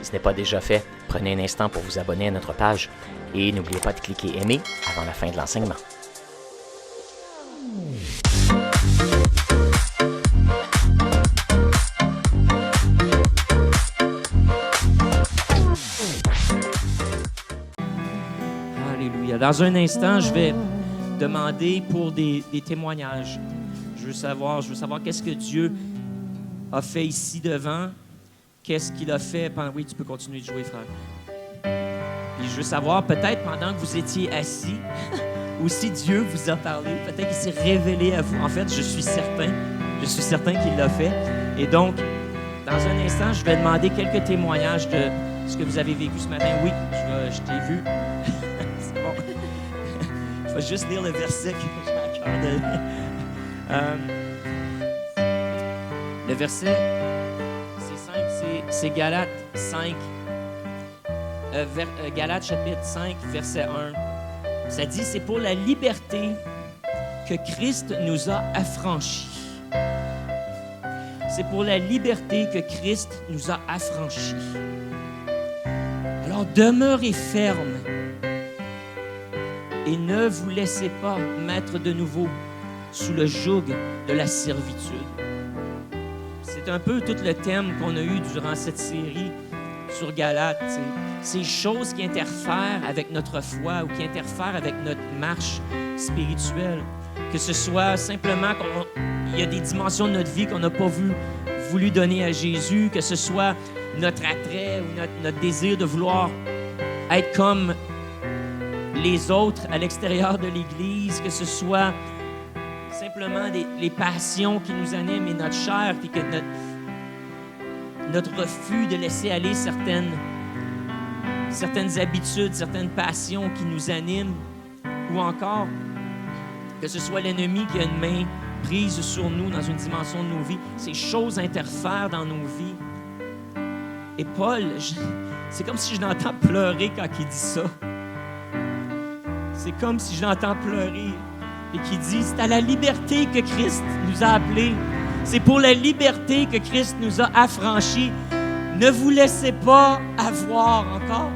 Si ce n'est pas déjà fait, prenez un instant pour vous abonner à notre page et n'oubliez pas de cliquer aimer avant la fin de l'enseignement. Alléluia. Dans un instant, je vais demander pour des témoignages. Je veux savoir qu'est-ce que Dieu a fait ici devant. Qu'est-ce qu'il a fait pendant... Oui, tu peux continuer de jouer, frère. Puis je veux savoir, peut-être pendant que vous étiez assis, ou si Dieu vous a parlé, peut-être qu'il s'est révélé à vous. En fait, je suis certain qu'il l'a fait. Et donc, dans un instant, je vais demander quelques témoignages de ce que vous avez vécu ce matin. Oui, je t'ai vu. C'est bon. Je vais juste lire le verset que j'ai à cœur de lire. Le verset, c'est simple, c'est Galates 5. Galates chapitre 5, verset 1. Ça dit, c'est pour la liberté que Christ nous a affranchis. C'est pour la liberté que Christ nous a affranchis. Alors demeurez fermes et ne vous laissez pas mettre de nouveau sous le joug de la servitude. C'est un peu tout le thème qu'on a eu durant cette série sur Galates. Ces choses qui interfèrent avec notre foi ou qui interfèrent avec notre marche spirituelle. Que ce soit simplement qu'il y a des dimensions de notre vie qu'on n'a pas voulu donner à Jésus, que ce soit notre attrait ou notre désir de vouloir être comme les autres à l'extérieur de l'Église, que ce soit simplement les passions qui nous animent et notre chair, puis que notre refus de laisser aller certaines habitudes, certaines passions qui nous animent, ou encore que ce soit l'ennemi qui a une main prise sur nous dans une dimension de nos vies. Ces choses interfèrent dans nos vies. Et Paul, c'est comme si je l'entends pleurer quand il dit ça. C'est comme si je l'entends pleurer et qu'il dit, c'est à la liberté que Christ nous a appelés. C'est pour la liberté que Christ nous a affranchis. Ne vous laissez pas avoir encore.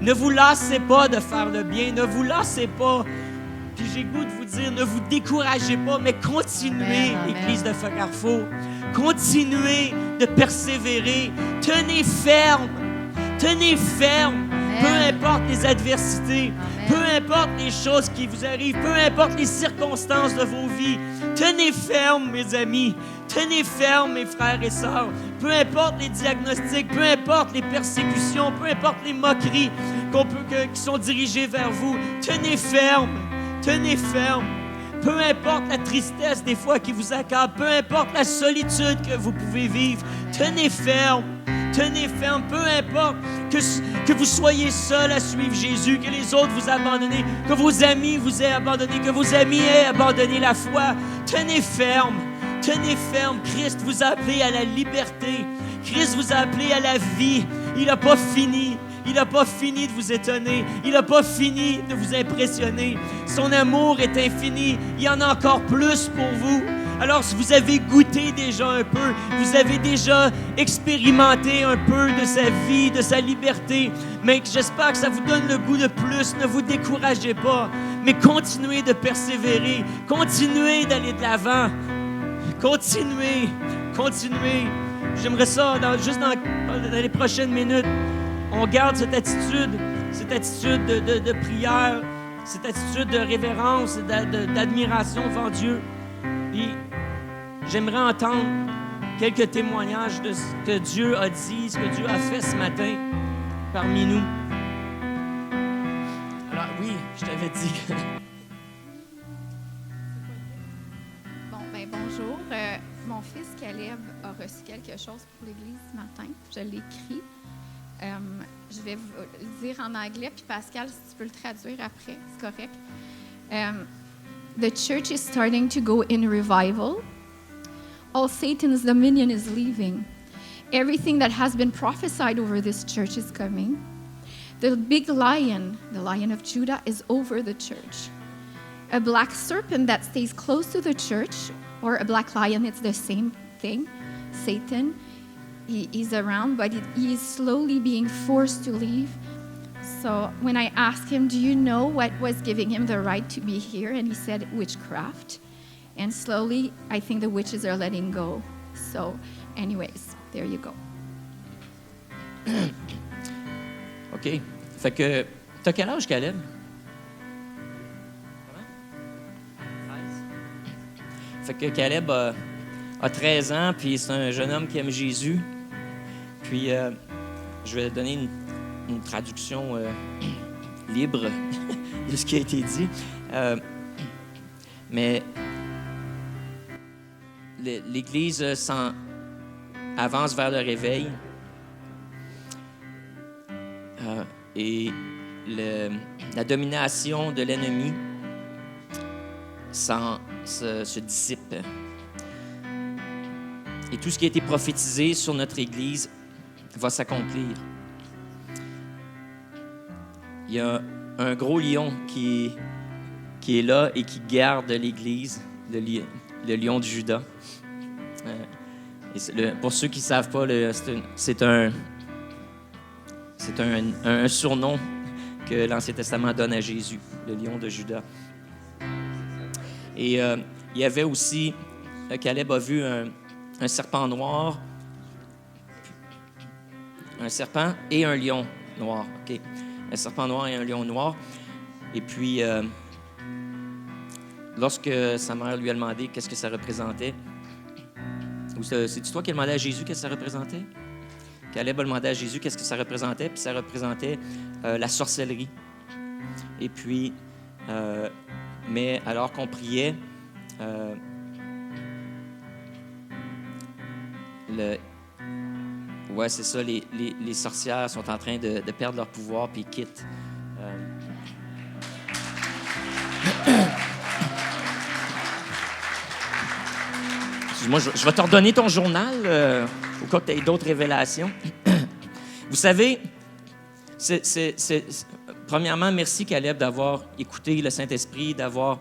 Ne vous lassez pas de faire le bien. Ne vous lassez pas. Puis j'ai goût de vous dire, ne vous découragez pas, mais continuez, l'Église de Carrefour. Continuez de persévérer. Tenez ferme. Tenez ferme. Peu importe les adversités, peu importe les choses qui vous arrivent, peu importe les circonstances de vos vies. Tenez ferme, mes amis. Tenez ferme, mes frères et sœurs. Peu importe les diagnostics, peu importe les persécutions, peu importe les moqueries qui sont dirigées vers vous. Tenez ferme. Tenez ferme. Peu importe la tristesse des fois qui vous accable, peu importe la solitude que vous pouvez vivre, tenez ferme. Tenez ferme, peu importe que vous soyez seul à suivre Jésus, que les autres vous abandonnent, que vos amis vous aient abandonné, que vos amis aient abandonné la foi. Tenez ferme. Tenez ferme. Christ vous a appelé à la liberté. Christ vous a appelé à la vie. Il n'a pas fini. Il n'a pas fini de vous étonner. Il n'a pas fini de vous impressionner. Son amour est infini. Il y en a encore plus pour vous. Alors, si vous avez goûté déjà un peu, vous avez déjà expérimenté un peu de sa vie, de sa liberté, mais j'espère que ça vous donne le goût de plus. Ne vous découragez pas, mais continuez de persévérer. Continuez d'aller de l'avant. Continuez. J'aimerais ça, juste dans les prochaines minutes, on garde cette attitude de prière, cette attitude de révérence, d'admiration devant Dieu. Puis, j'aimerais entendre quelques témoignages de ce que Dieu a dit, ce que Dieu a fait ce matin parmi nous. Alors oui, je t'avais dit. Bonjour. Mon fils Caleb a reçu quelque chose pour l'Église ce matin. Je l'ai écrit. Je vais vous le dire en anglais, puis Pascal, si tu peux le traduire après, c'est correct. The church is starting to go in revival. All Satan's dominion is leaving. Everything that has been prophesied over this church is coming. The big lion, the Lion of Judah, is over the church. A black serpent that stays close to the church, or a black lion, it's the same thing, Satan, he's around, but he is slowly being forced to leave. So when I asked him, do you know what was giving him the right to be here? And he said, witchcraft. And slowly, I think the witches are letting go. So anyways, there you go. OK. Fait que, t'as quel âge, Caleb? 13. Fait que Caleb a 13 ans, puis c'est un jeune homme qui aime Jésus. Puis, je vais donner une traduction libre de ce qui a été dit. Mais l'Église avance vers le réveil. Et la domination de l'ennemi se dissipe. Et tout ce qui a été prophétisé sur notre Église va s'accomplir. Il y a un gros lion qui est là et qui garde l'Église, le lion de Juda. Pour ceux qui ne savent pas, c'est un surnom que l'Ancien Testament donne à Jésus, le lion de Juda. Et il y avait aussi, Caleb a vu un serpent noir, un serpent et un lion noir. OK. Un serpent noir et un lion noir. Et puis, lorsque sa mère lui a demandé qu'est-ce que ça représentait, ou c'est-tu toi qui as demandé à Jésus qu'est-ce que ça représentait? Caleb a demandé à Jésus qu'est-ce que ça représentait, puis ça représentait la sorcellerie. Et puis, mais alors qu'on priait, ouais, c'est ça, les sorcières sont en train de perdre leur pouvoir, puis quittent. Excuse-moi, je vais te redonner ton journal au cas que tu aies d'autres révélations. Vous savez, premièrement, merci Caleb d'avoir écouté le Saint-Esprit, d'avoir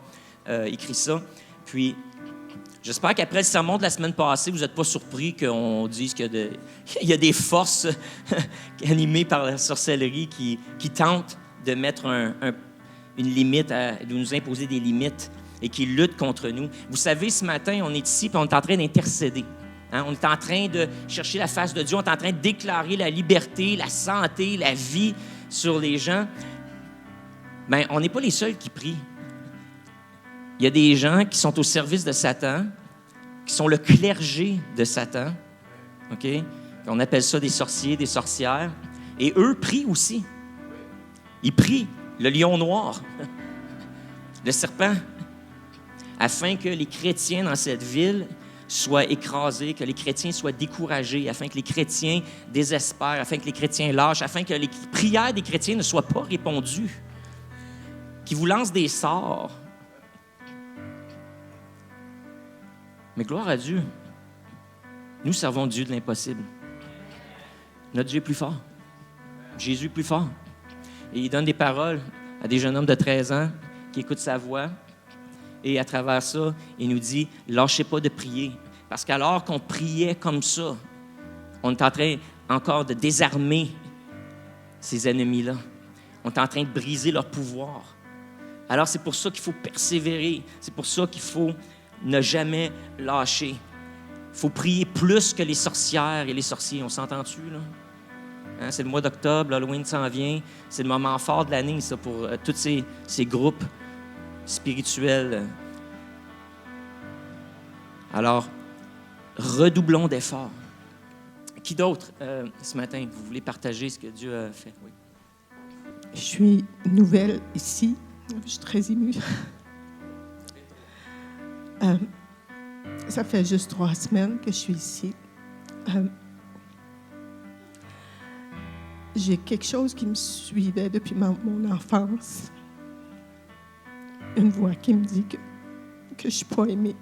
écrit ça. Puis, j'espère qu'après le sermon de la semaine passée, vous n'êtes pas surpris qu'on dise qu'il y a des forces animées par la sorcellerie qui tentent de mettre une limite, de nous imposer des limites et qui luttent contre nous. Vous savez, ce matin, on est ici et on est en train d'intercéder. Hein? On est en train de chercher la face de Dieu. On est en train de déclarer la liberté, la santé, la vie sur les gens. Bien, on n'est pas les seuls qui prient. Il y a des gens qui sont au service de Satan, qui sont le clergé de Satan. OK? On appelle ça des sorciers, des sorcières. Et eux prient aussi. Ils prient le lion noir, le serpent, afin que les chrétiens dans cette ville soient écrasés, que les chrétiens soient découragés, afin que les chrétiens désespèrent, afin que les chrétiens lâchent, afin que les prières des chrétiens ne soient pas répondues, qu'ils vous lancent des sorts. Mais gloire à Dieu, nous servons Dieu de l'impossible. Notre Dieu est plus fort. Jésus est plus fort. Et il donne des paroles à des jeunes hommes de 13 ans qui écoutent sa voix. Et à travers ça, il nous dit, lâchez pas de prier. Parce qu'alors qu'on priait comme ça, on est en train encore de désarmer ces ennemis-là. On est en train de briser leur pouvoir. Alors c'est pour ça qu'il faut persévérer. C'est pour ça qu'il faut ne jamais lâcher. Il faut prier plus que les sorcières et les sorciers. On s'entend-tu, là? Hein, c'est le mois d'octobre, l'Halloween s'en vient. C'est le moment fort de l'année, ça, pour tous ces groupes spirituels. Alors, redoublons d'efforts. Qui d'autre, ce matin, vous voulez partager ce que Dieu a fait? Oui. Je suis nouvelle ici. Je suis très émue. Ça fait juste 3 semaines que je suis ici. J'ai quelque chose qui me suivait depuis mon enfance. Une voix qui me dit que je ne suis pas aimée.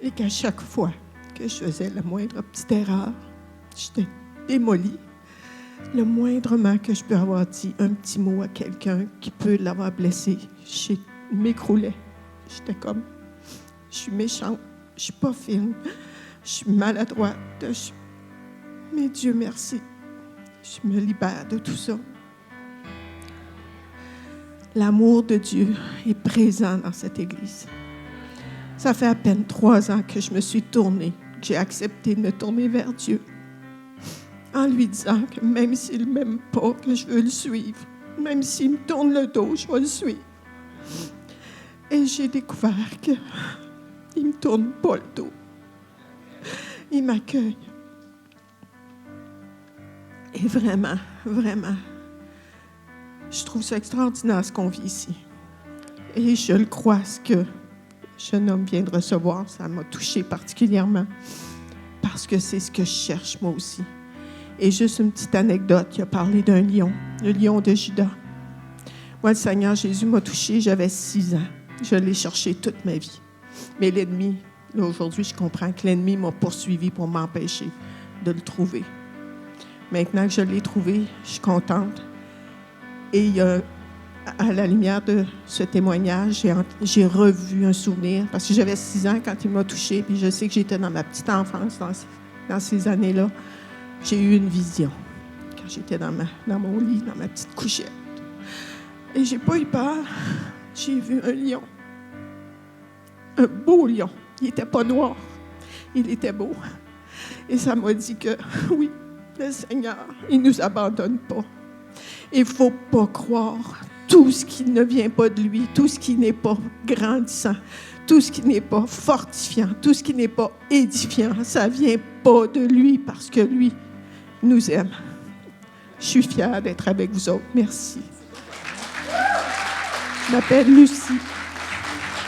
Et qu'à chaque fois que je faisais la moindre petite erreur, j'étais démolie. Le moindrement que je peux avoir dit un petit mot à quelqu'un qui peut l'avoir blessé, je m'écroulais. J'étais comme, je suis méchante, je suis pas fine. Je suis maladroite. Mais Dieu merci, je me libère de tout ça. L'amour de Dieu est présent dans cette Église. Ça fait à peine 3 ans que je me suis tournée, que j'ai accepté de me tourner vers Dieu, en lui disant que même s'il ne m'aime pas, que je veux le suivre. Même s'il me tourne le dos, je vais le suivre. Et j'ai découvert qu'il ne me tourne pas le dos. Il m'accueille. Et vraiment, vraiment, je trouve ça extraordinaire ce qu'on vit ici. Et je le crois, ce que le jeune homme vient de recevoir, ça m'a touchée particulièrement, parce que c'est ce que je cherche moi aussi. Et juste une petite anecdote, il a parlé d'un lion, le lion de Juda. Moi, le Seigneur Jésus m'a touchée, j'avais 6 ans. Je l'ai cherché toute ma vie. Mais l'ennemi, là, aujourd'hui, je comprends que l'ennemi m'a poursuivi pour m'empêcher de le trouver. Maintenant que je l'ai trouvé, je suis contente. Et à la lumière de ce témoignage, j'ai revu un souvenir, parce que j'avais 6 ans quand il m'a touchée, puis je sais que j'étais dans ma petite enfance, dans ces années-là. J'ai eu une vision, quand j'étais dans mon lit, dans ma petite couchette. Et j'ai pas eu peur. J'ai vu un lion. Un beau lion. Il n'était pas noir. Il était beau. Et ça m'a dit que, oui, le Seigneur, il ne nous abandonne pas. Il ne faut pas croire tout ce qui ne vient pas de lui, tout ce qui n'est pas grandissant, tout ce qui n'est pas fortifiant, tout ce qui n'est pas édifiant. Ça ne vient pas de lui parce que lui nous aime. Je suis fière d'être avec vous autres. Merci. Je m'appelle Lucie.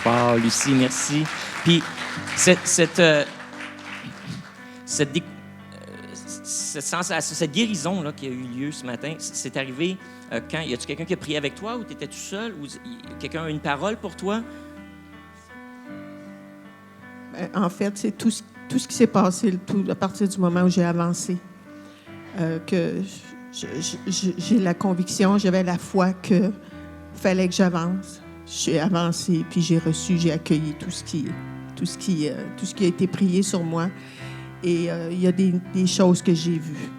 Wow, Lucie, merci. Puis, cette guérison là, qui a eu lieu ce matin, c'est arrivé quand? Y a-tu quelqu'un qui a prié avec toi ou tu étais tout seul? Ou quelqu'un a une parole pour toi? En fait, c'est tout ce qui s'est passé à partir du moment où j'ai avancé. Que j'ai la conviction, j'avais la foi que fallait que j'avance. J'ai avancé, puis j'ai reçu, j'ai accueilli tout ce qui a été prié sur moi. Et il y a des choses que j'ai vues,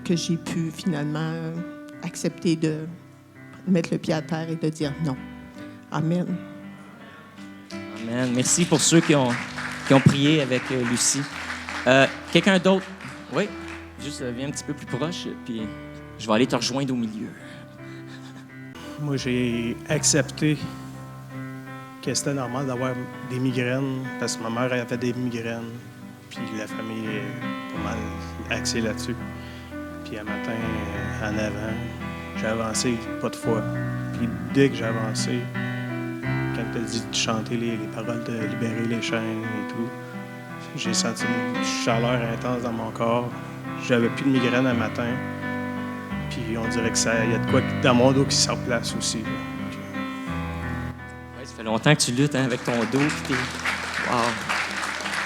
que j'ai pu finalement accepter de mettre le pied à terre et de dire non. Amen. Amen. Merci pour ceux qui ont prié avec Lucie. Quelqu'un d'autre? Oui? Juste viens un petit peu plus proche, puis je vais aller te rejoindre au milieu. Moi, j'ai accepté que c'était normal d'avoir des migraines, parce que ma mère avait des migraines, puis la famille est pas mal axée là-dessus. Puis un matin, en avant, j'ai avancé pas de foi. Puis dès que j'ai avancé, quand tu as dit de chanter les paroles de libérer les chaînes et tout, j'ai senti une chaleur intense dans mon corps. J'avais plus de migraine un matin. Puis on dirait qu'il y a de quoi dans mon dos qui se replace aussi. Ouais, ça fait longtemps que tu luttes avec ton dos. Wow!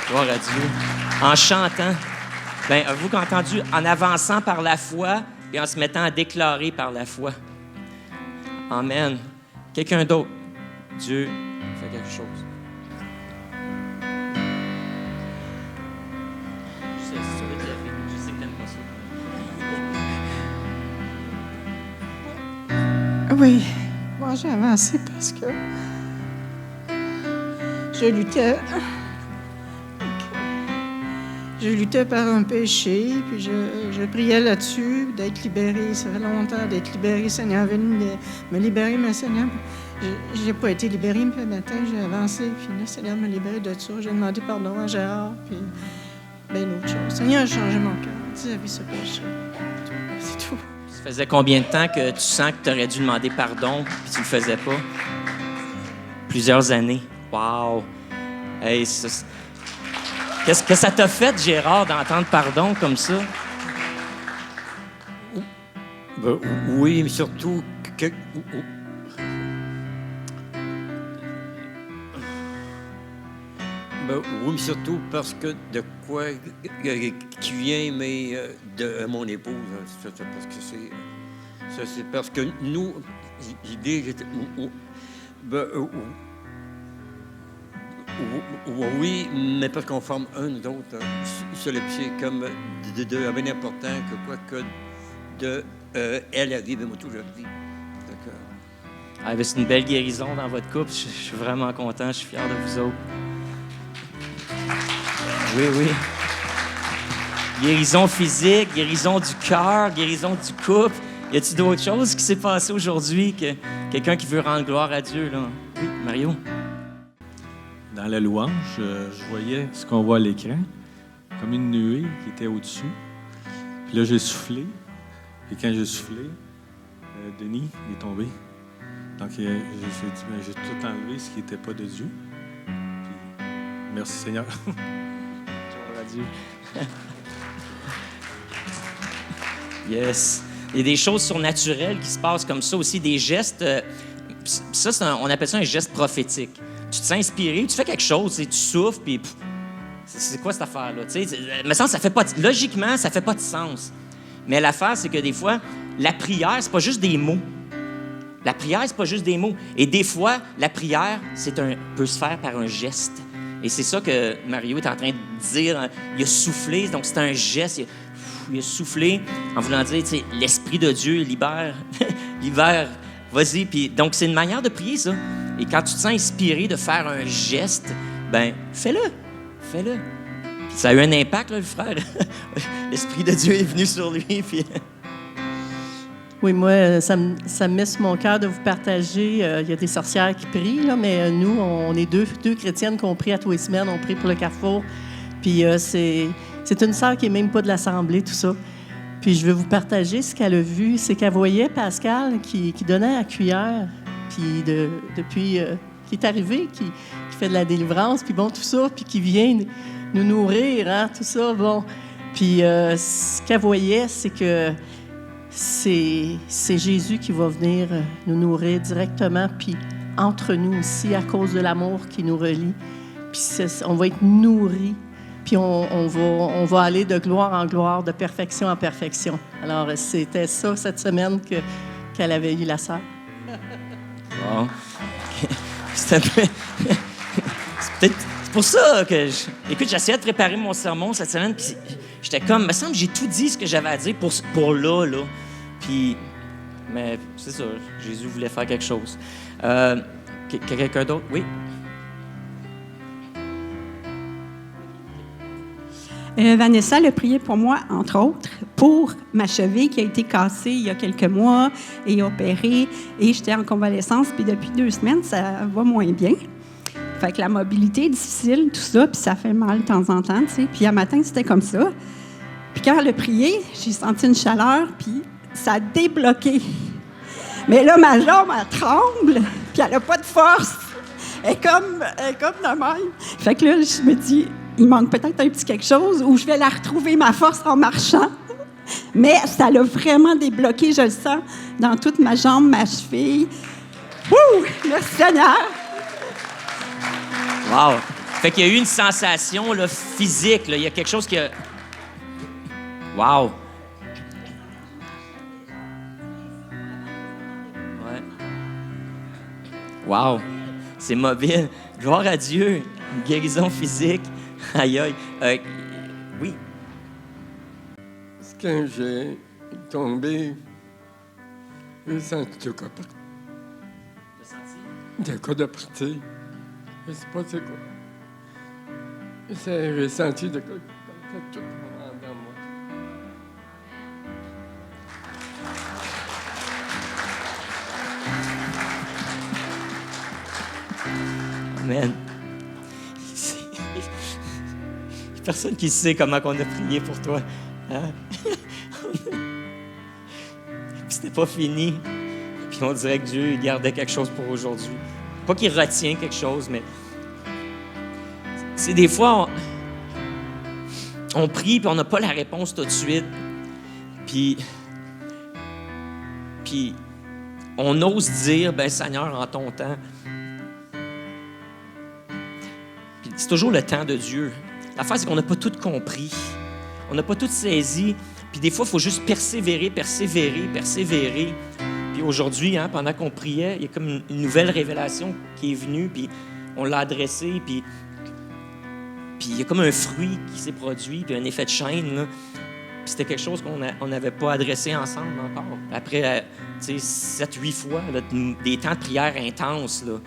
Gloire à Dieu. En chantant, avez-vous entendu en avançant par la foi et en se mettant à déclarer par la foi? Amen. Quelqu'un d'autre? Dieu fait quelque chose. Je sais que t'aimes pas ça. Oui, moi j'ai avancé parce que je luttais. Je luttais par un péché, puis je priais là-dessus, d'être libérée. Ça fait longtemps d'être libérée. Seigneur, venu me libérer, mais Seigneur, je n'ai pas été libérée, puis le matin, j'ai avancé, puis le Seigneur m'a libérée de ça. J'ai demandé pardon à Gérard, puis bien autre chose. Seigneur a changé mon cœur. Tu avais ce péché. C'est tout. Ça faisait combien de temps que tu sens que tu aurais dû demander pardon, puis tu ne le faisais pas? Plusieurs années. Wow! Hey, qu'est-ce que ça t'a fait, Gérard, d'entendre pardon comme ça? Ben, oui, mais surtout que... Ben, oui, mais surtout parce que de quoi qui vient, mais de mon épouse. C'est parce que c'est parce que nous, l'idée, Oui, mais parce qu'on forme un ou d'autres sur le pied, comme de bien important que quoi que de elle arrive et moi tout je dis. Ah, ben, c'est une belle guérison dans votre couple. Je suis vraiment content, je suis fier de vous autres. Oui, oui. Guérison physique, guérison du cœur, guérison du couple. Y a-t-il d'autres choses qui s'est passé aujourd'hui que quelqu'un qui veut rendre gloire à Dieu, là? Oui, Mario? Dans la louange, je voyais ce qu'on voit à l'écran, comme une nuée qui était au-dessus. Puis là, j'ai soufflé. Et quand j'ai soufflé, Denis est tombé. Donc, j'ai dit, ben, j'ai tout enlevé ce qui n'était pas de Dieu. Puis, merci Seigneur. Gloire à Dieu. Yes. Il y a des choses surnaturelles qui se passent comme ça aussi, des gestes. Ça, on appelle ça un geste prophétique. Tu te sens inspiré, tu fais quelque chose, tu souffles, puis c'est quoi cette affaire-là? Me semble, ça fait pas logiquement, ça fait pas de sens. Mais l'affaire, c'est que des fois, la prière, c'est pas juste des mots. La prière, c'est pas juste des mots. Et des fois, la prière, peut se faire par un geste. Et c'est ça que Mario est en train de dire. Il a soufflé, donc c'est un geste. Il a soufflé en voulant dire, tu sais, l'Esprit de Dieu libère, libère, vas-y. Puis, donc, c'est une manière de prier, ça. Et quand tu te sens inspiré de faire un geste, ben fais-le, fais-le. Puis ça a eu un impact, là, le frère. L'Esprit de Dieu est venu sur lui, puis... Oui, moi, ça me met sur mon cœur de vous partager. Il y a des sorcières qui prient, là, mais nous, on est deux chrétiennes qui ont prié à tous les semaines. On prie pour le Carrefour. Puis c'est une sœur qui n'est même pas de l'Assemblée, tout ça. Puis je veux vous partager ce qu'elle a vu. C'est qu'elle voyait Pascal qui donnait à la cuillère. Puis depuis qui est arrivé, qui fait de la délivrance, puis bon, tout ça, puis qui vient nous nourrir, hein, tout ça, bon. Puis ce qu'elle voyait, c'est que c'est Jésus qui va venir nous nourrir directement, puis entre nous aussi, à cause de l'amour qui nous relie. Puis on va être nourris, puis on va aller de gloire en gloire, de perfection en perfection. Alors, c'était ça, cette semaine, qu'elle avait eu la sœur. Bon. C'est pour ça que... Écoute, j'essayais de préparer mon sermon cette semaine, puis j'étais comme... Il me semble que j'ai tout dit ce que j'avais à dire pour là. Puis... Mais c'est ça, Jésus voulait faire quelque chose. Quelqu'un d'autre? Oui? Vanessa a prié pour moi, entre autres, pour ma cheville qui a été cassée il y a quelques mois et opérée. Et j'étais en convalescence, puis depuis 2 semaines, ça va moins bien. Fait que la mobilité est difficile, tout ça, puis ça fait mal de temps en temps, tu sais. Puis un matin, c'était comme ça. Puis quand elle a prié, j'ai senti une chaleur, puis ça a débloqué. Mais là, ma jambe, elle tremble, puis elle n'a pas de force. Elle est comme de même. Fait que là, je me dis... Il manque peut-être un petit quelque chose où je vais la retrouver, ma force, en marchant. Mais ça l'a vraiment débloqué, je le sens, dans toute ma jambe, ma cheville. Wouh! Merci Seigneur! Wow! Fait qu'il y a eu une sensation là, physique. Là. Il y a quelque chose qui a... Wow! Ouais. Wow! C'est mobile. Gloire à Dieu. Une guérison physique. Aïe, aïe. Oui. Quand j'ai tombé, j'ai senti de quoi partir. De quoi de partir. Je ne sais pas c'est quoi. J'ai senti de quoi tout dans moi. Amen. Personne qui sait comment on a prié pour toi. Hein? Puis c'était pas fini. Puis on dirait que Dieu gardait quelque chose pour aujourd'hui. Pas qu'il retient quelque chose, mais... C'est des fois, on prie puis on n'a pas la réponse tout de suite. Puis on ose dire, ben Seigneur, en ton temps. Puis c'est toujours le temps de Dieu. L'affaire, c'est qu'on n'a pas tout compris. On n'a pas tout saisi. Puis des fois, il faut juste persévérer. Puis aujourd'hui, hein, pendant qu'on priait, il y a comme une nouvelle révélation qui est venue, puis on l'a adressée. Puis Puis il y a comme un fruit qui s'est produit, puis un effet de chaîne, là. Puis c'était quelque chose qu'on n'avait pas adressé ensemble encore. Après, 7-8 fois, là, des temps de prière intenses, là.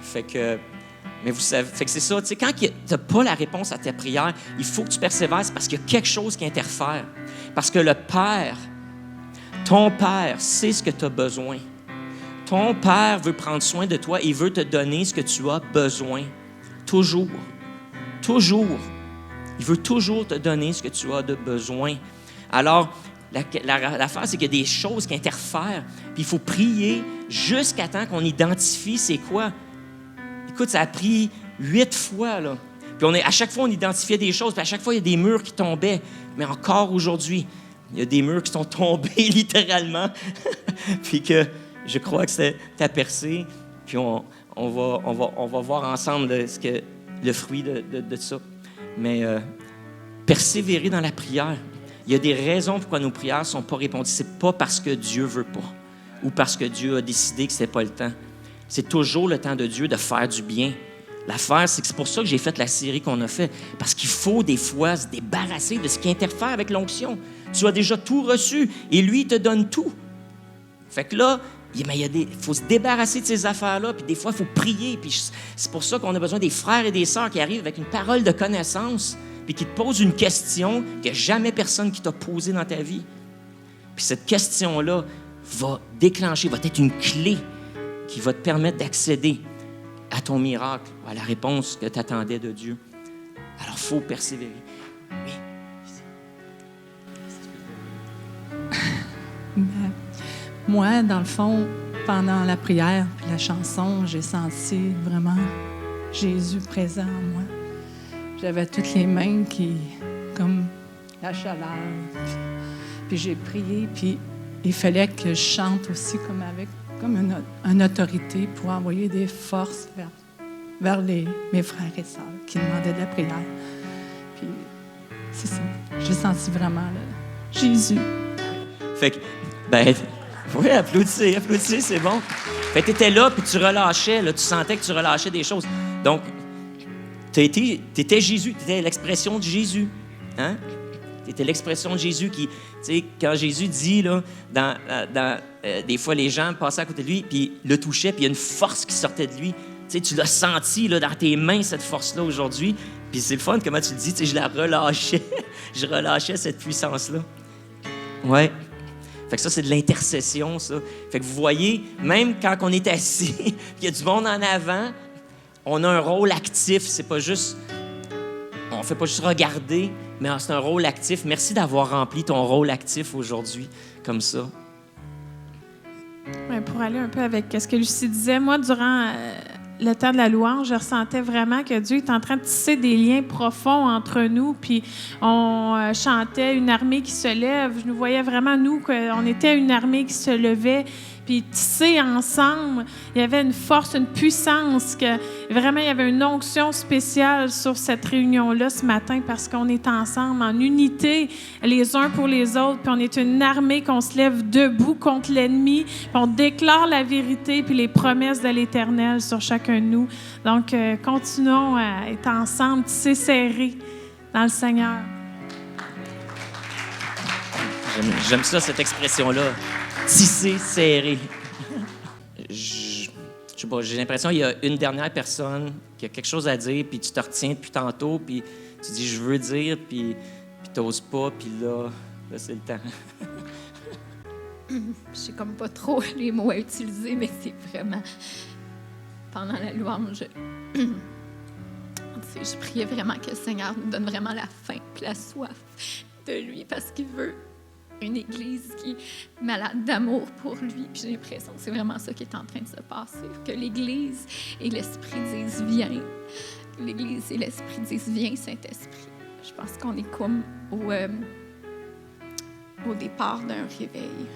Fait que... Mais vous savez, fait que c'est ça, tu sais, quand tu n'as pas la réponse à ta prière, il faut que tu persévères, c'est parce qu'il y a quelque chose qui interfère. Parce que le Père, ton Père, sait ce que tu as besoin. Ton Père veut prendre soin de toi, il veut te donner ce que tu as besoin. Toujours. Toujours. Il veut toujours te donner ce que tu as de besoin. Alors, l'affaire, c'est qu'il y a des choses qui interfèrent, puis il faut prier jusqu'à temps qu'on identifie c'est quoi. Écoute, ça a pris 8 fois, là. Puis à chaque fois, on identifiait des choses, puis à chaque fois, il y a des murs qui tombaient. Mais encore aujourd'hui, il y a des murs qui sont tombés littéralement. Puis que je crois que c'est ta percée. Puis on va voir ensemble le fruit de ça. Mais persévérer dans la prière. Il y a des raisons pourquoi nos prières ne sont pas répondues. C'est pas parce que Dieu veut pas ou parce que Dieu a décidé que ce n'est pas le temps. C'est toujours le temps de Dieu de faire du bien. L'affaire, c'est que c'est pour ça que j'ai fait la série qu'on a fait. Parce qu'il faut des fois se débarrasser de ce qui interfère avec l'onction. Tu as déjà tout reçu et lui, il te donne tout. Fait que là, il faut se débarrasser de ces affaires-là, puis des fois, il faut prier. Puis c'est pour ça qu'on a besoin des frères et des sœurs qui arrivent avec une parole de connaissance, puis qui te posent une question qu'il n'y a jamais personne qui t'a posée dans ta vie. Puis cette question-là va déclencher, va être une clé qui va te permettre d'accéder à ton miracle, à la réponse que tu attendais de Dieu. Alors, il faut persévérer. Oui. Moi, dans le fond, pendant la prière puis la chanson, j'ai senti vraiment Jésus présent en moi. J'avais toutes les mains comme la chaleur. Puis j'ai prié, puis il fallait que je chante aussi comme une autorité pour envoyer des forces vers mes frères et sœurs qui demandaient de la prière. Puis c'est ça. J'ai senti vraiment Jésus. Fait que, oui, applaudissez, c'est bon. Fait que t'étais là, puis tu relâchais, là, tu sentais que tu relâchais des choses. Donc, t'étais Jésus, t'étais l'expression de Jésus. Hein? T'étais l'expression de Jésus qui, tu sais, quand Jésus dit, là, des fois, les gens passaient à côté de lui, puis le touchaient, puis il y a une force qui sortait de lui. Tu sais, tu l'as senti, là, dans tes mains, cette force-là, aujourd'hui. Puis c'est le fun, comment tu le dis, tu sais, je la relâchais. Je relâchais cette puissance-là. Ouais. Fait que ça, c'est de l'intercession, ça. Fait que vous voyez, même quand on est assis, il y a du monde en avant, on a un rôle actif. C'est pas juste... On fait pas juste regarder, mais c'est un rôle actif. Merci d'avoir rempli ton rôle actif aujourd'hui, comme ça. Ouais, pour aller un peu avec ce que Lucie disait, moi, durant le temps de la louange, je ressentais vraiment que Dieu est en train de tisser des liens profonds entre nous. Puis on chantait une armée qui se lève. Je nous voyais vraiment, nous, qu'on était une armée qui se levait. Puis tisser ensemble, il y avait une force, une puissance, que vraiment, il y avait une onction spéciale sur cette réunion-là ce matin parce qu'on est ensemble, en unité, les uns pour les autres, puis on est une armée qu'on se lève debout contre l'ennemi, puis on déclare la vérité puis les promesses de l'Éternel sur chacun de nous. Donc, continuons à être ensemble, tisser serrés dans le Seigneur. J'aime ça, cette expression-là. Tisser, serré. Je sais pas, j'ai l'impression qu'il y a une dernière personne qui a quelque chose à dire, puis tu te retiens depuis tantôt, puis tu dis « je veux dire », puis t'oses pas, puis là c'est le temps. Je sais comme pas trop les mots à utiliser, mais c'est vraiment... Pendant la louange, je priais vraiment que le Seigneur nous donne vraiment la faim et la soif de lui, parce qu'il veut une Église qui est malade d'amour pour lui. Puis j'ai l'impression que c'est vraiment ça qui est en train de se passer. Que l'Église et l'Esprit disent « Viens ». L'Église et l'Esprit disent « Viens, Saint-Esprit ». Je pense qu'on est comme au départ d'un réveil,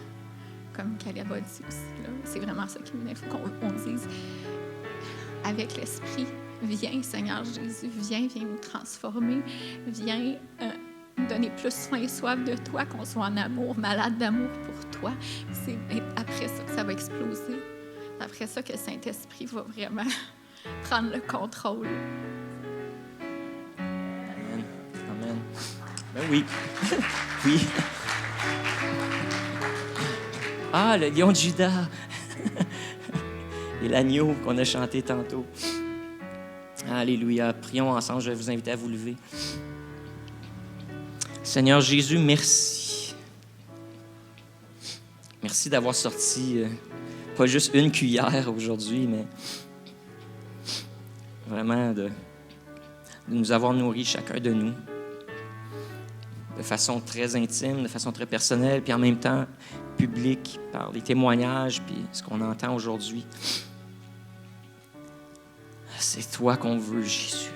comme Caleb a dit aussi. Là. C'est vraiment ça qui me dit. Il faut qu'on dise avec l'Esprit « Viens, Seigneur Jésus, viens nous transformer, viens... nous donner plus soin et soif de toi, qu'on soit en amour, malade d'amour pour toi. C'est après ça que ça va exploser. Après ça que le Saint-Esprit va vraiment prendre le contrôle. Ben oui. Oui. Ah, le lion de Judas. Et l'agneau qu'on a chanté tantôt. Alléluia. Prions ensemble. Je vais vous inviter à vous lever. Seigneur Jésus, merci. Merci d'avoir sorti pas juste une cuillère aujourd'hui, mais vraiment de nous avoir nourris chacun de nous de façon très intime, de façon très personnelle, puis en même temps publique par les témoignages, puis ce qu'on entend aujourd'hui. C'est toi qu'on veut, Jésus.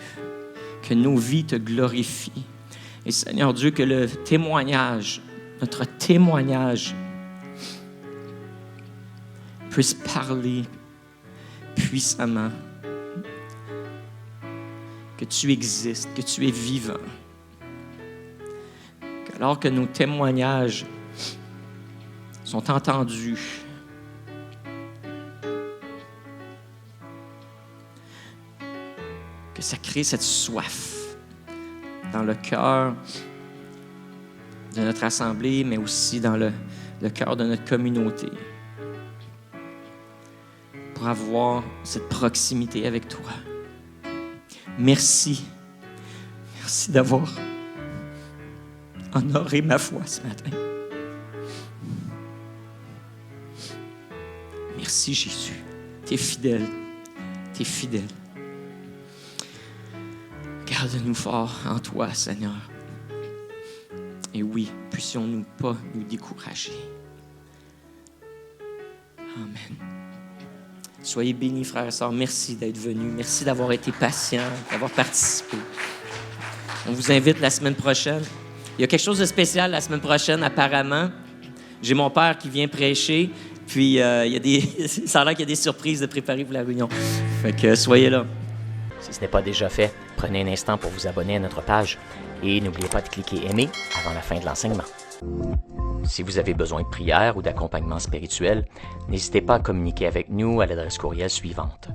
Que nos vies te glorifient. Et Seigneur Dieu, que le témoignage, notre témoignage, puisse parler puissamment. Que tu existes, que tu es vivant. Alors que nos témoignages sont entendus, que ça crée cette soif dans le cœur de notre assemblée, mais aussi dans le cœur de notre communauté, pour avoir cette proximité avec toi. Merci. Merci d'avoir honoré ma foi ce matin. Merci, Jésus. Tu es fidèle. Tu es fidèle. Garde-nous fort en toi, Seigneur. Et oui, puissions-nous pas nous décourager. Amen. Soyez bénis, frères et sœurs. Merci d'être venus. Merci d'avoir été patients, d'avoir participé. On vous invite la semaine prochaine. Il y a quelque chose de spécial la semaine prochaine, apparemment. J'ai mon père qui vient prêcher, puis ça a l'air qu'il y a des surprises de préparer pour la réunion. Fait que soyez là. Si ce n'est pas déjà fait, prenez un instant pour vous abonner à notre page et n'oubliez pas de cliquer « Aimer » avant la fin de l'enseignement. Si vous avez besoin de prière ou d'accompagnement spirituel, n'hésitez pas à communiquer avec nous à l'adresse courriel suivante: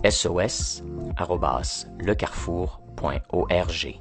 sos@lecarrefour.org.